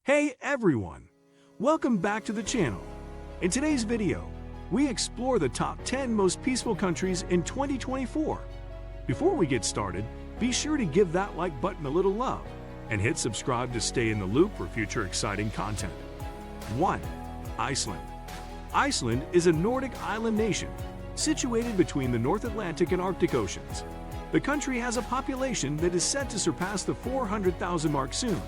Hey everyone! Welcome back to the channel. In today's video, we explore the top 10 most peaceful countries in 2024. Before we get started, be sure to give that like button a little love and hit subscribe to stay in the loop for future exciting content. 1. Iceland. Iceland is a Nordic island nation situated between the North Atlantic and Arctic Oceans. The country has a population that is set to surpass the 400,000 mark soon.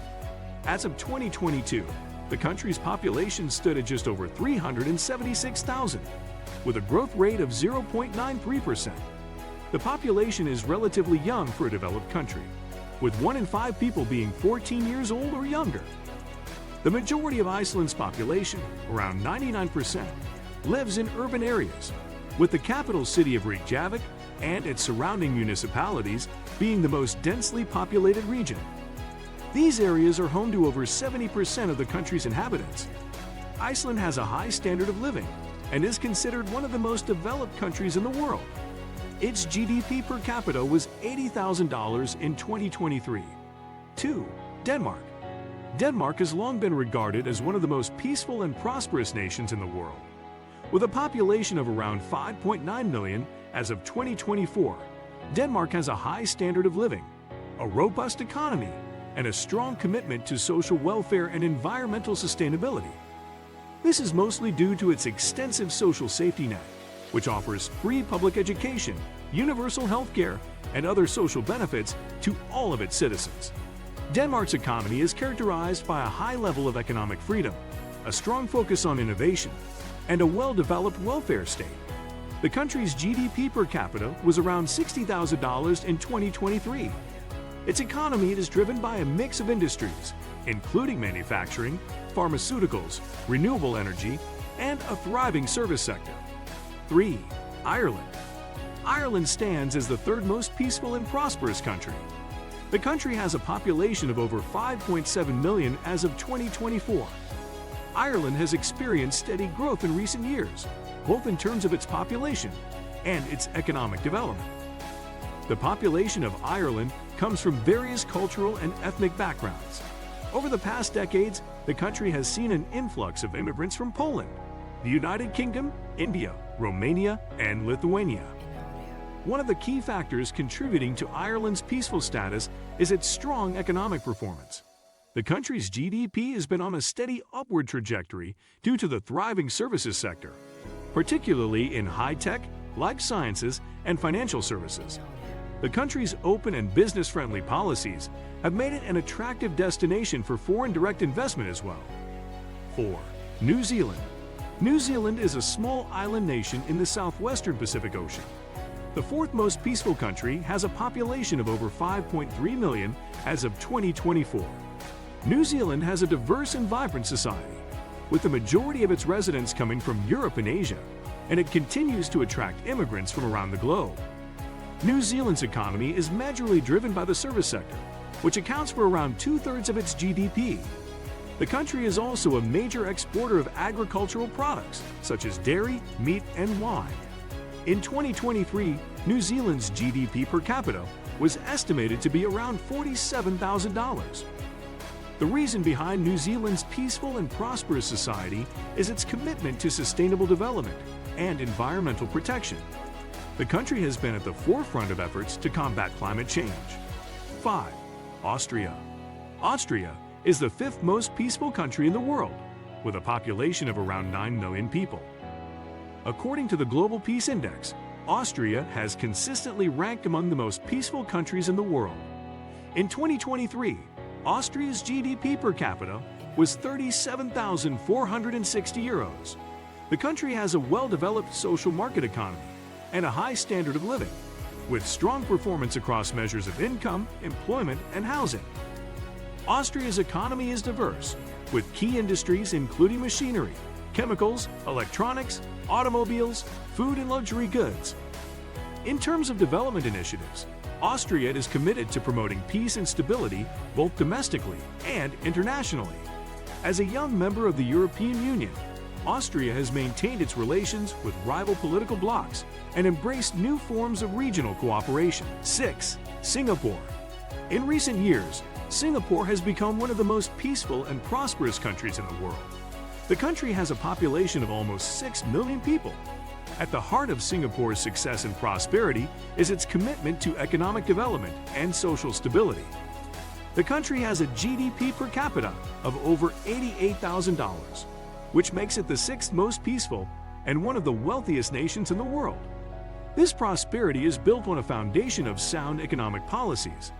As of 2022, the country's population stood at just over 376,000, with a growth rate of 0.93%. The population is relatively young for a developed country, with 1 in 5 people being 14 years old or younger. The majority of Iceland's population, around 99%, lives in urban areas, with the capital city of Reykjavik and its surrounding municipalities being the most densely populated region. These areas are home to over 70% of the country's inhabitants. Iceland has a high standard of living and is considered one of the most developed countries in the world. Its GDP per capita was $80,000 in 2023. 2. Denmark. Denmark has long been regarded as one of the most peaceful and prosperous nations in the world. With a population of around 5.9 million as of 2024, Denmark has a high standard of living, a robust economy, and a strong commitment to social welfare and environmental sustainability. This is mostly due to its extensive social safety net, which offers free public education, universal healthcare, and other social benefits to all of its citizens. Denmark's economy is characterized by a high level of economic freedom, a strong focus on innovation, and a well-developed welfare state. The country's GDP per capita was around $60,000 in 2023. Its economy is driven by a mix of industries, including manufacturing, pharmaceuticals, renewable energy, and a thriving service sector. 3. Ireland. Ireland stands as the third most peaceful and prosperous country. The country has a population of over 5.7 million as of 2024. Ireland has experienced steady growth in recent years, both in terms of its population and its economic development. The population of Ireland comes from various cultural and ethnic backgrounds. Over the past decades, the country has seen an influx of immigrants from Poland, the United Kingdom, India, Romania, and Lithuania. One of the key factors contributing to Ireland's peaceful status is its strong economic performance. The country's GDP has been on a steady upward trajectory due to the thriving services sector, particularly in high-tech, life sciences, and financial services. The country's open and business-friendly policies have made it an attractive destination for foreign direct investment as well. 4. New Zealand. New Zealand is a small island nation in the southwestern Pacific Ocean. The fourth most peaceful country has a population of over 5.3 million as of 2024. New Zealand has a diverse and vibrant society, with the majority of its residents coming from Europe and Asia, and it continues to attract immigrants from around the globe. New Zealand's economy is majorly driven by the service sector, which accounts for around 2/3 of its GDP. The country is also a major exporter of agricultural products, such as dairy, meat, and wine. In 2023, New Zealand's GDP per capita was estimated to be around $47,000. The reason behind New Zealand's peaceful and prosperous society is its commitment to sustainable development and environmental protection. The country has been at the forefront of efforts to combat climate change. 5. Austria. Austria is the fifth most peaceful country in the world, with a population of around 9 million people. According to the Global Peace Index, Austria has consistently ranked among the most peaceful countries in the world. In 2023, Austria's GDP per capita was 37,460 euros. The country has a well-developed social market economy and a high standard of living, with strong performance across measures of income, employment, and housing. Austria's economy is diverse, with key industries including machinery, chemicals, electronics, automobiles, food and luxury goods. In terms of development initiatives, Austria is committed to promoting peace and stability both domestically and internationally. As a young member of the European Union, Austria has maintained its relations with rival political blocs and embraced new forms of regional cooperation. 6. Singapore. In recent years, Singapore has become one of the most peaceful and prosperous countries in the world. The country has a population of almost 6 million people. At the heart of Singapore's success and prosperity is its commitment to economic development and social stability. The country has a GDP per capita of over $88,000, which makes it the sixth most peaceful and one of the wealthiest nations in the world. This prosperity is built on a foundation of sound economic policies,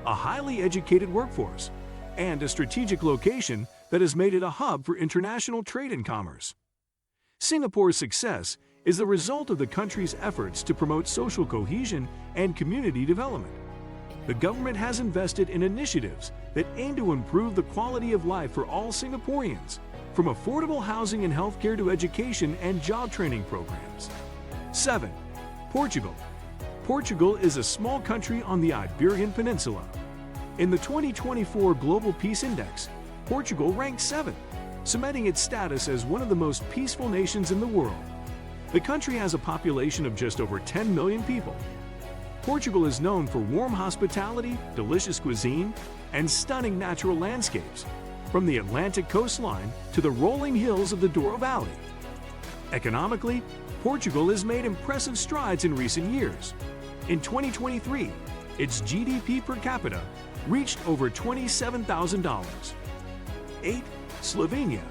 a highly educated workforce, and a strategic location that has made it a hub for international trade and commerce. Singapore's success is the result of the country's efforts to promote social cohesion and community development. The government has invested in initiatives that aim to improve the quality of life for all Singaporeans, from affordable housing and healthcare to education and job training programs. 7. Portugal. Portugal is a small country on the Iberian Peninsula. In the 2024 Global Peace Index, Portugal ranked 7th, cementing its status as one of the most peaceful nations in the world. The country has a population of just over 10 million people. Portugal is known for warm hospitality, delicious cuisine, and stunning natural landscapes, from the Atlantic coastline to the rolling hills of the Douro Valley. Economically, Portugal has made impressive strides in recent years. In 2023, its GDP per capita reached over $27,000. 8. Slovenia.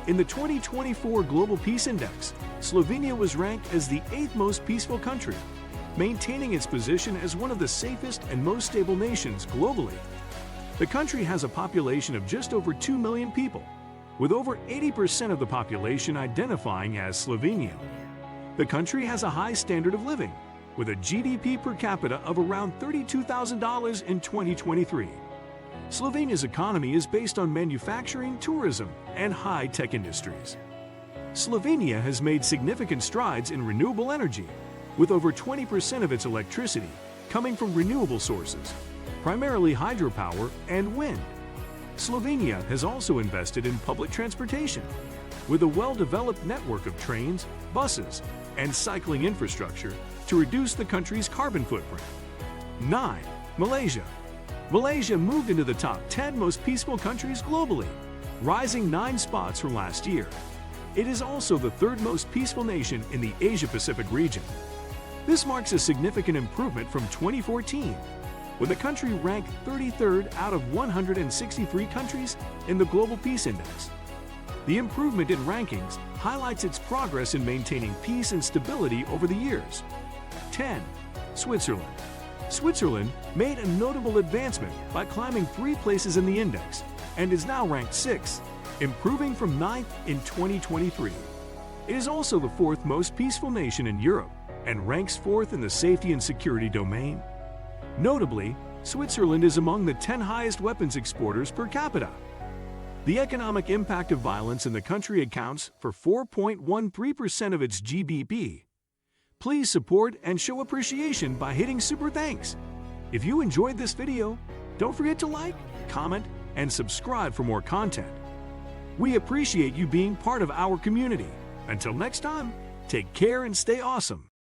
In the 2024 Global Peace Index, Slovenia was ranked as the 8th most peaceful country, maintaining its position as one of the safest and most stable nations globally. The country has a population of just over 2 million people, with over 80% of the population identifying as Slovenian. The country has a high standard of living, with a GDP per capita of around $32,000 in 2023. Slovenia's economy is based on manufacturing, tourism, and high-tech industries. Slovenia has made significant strides in renewable energy, with over 20% of its electricity coming from renewable sources, primarily hydropower and wind. Slovenia has also invested in public transportation, with a well-developed network of trains, buses, and cycling infrastructure to reduce the country's carbon footprint. 9. Malaysia. Malaysia moved into the top 10 most peaceful countries globally, rising 9 spots from last year. It is also the 3rd most peaceful nation in the Asia-Pacific region. This marks a significant improvement from 2014, when the country ranked 33rd out of 163 countries in the Global Peace Index. The improvement in rankings highlights its progress in maintaining peace and stability over the years. 10. Switzerland. Switzerland made a notable advancement by climbing 3 places in the index and is now ranked 6th, improving from 9th in 2023. It is also the 4th most peaceful nation in Europe and ranks 4th in the safety and security domain. Notably, Switzerland is among the 10 highest weapons exporters per capita. The economic impact of violence in the country accounts for 4.13% of its GDP. Please support and show appreciation by hitting super thanks. If you enjoyed this video, don't forget to like, comment, and subscribe for more content. We appreciate you being part of our community. Until next time, take care and stay awesome.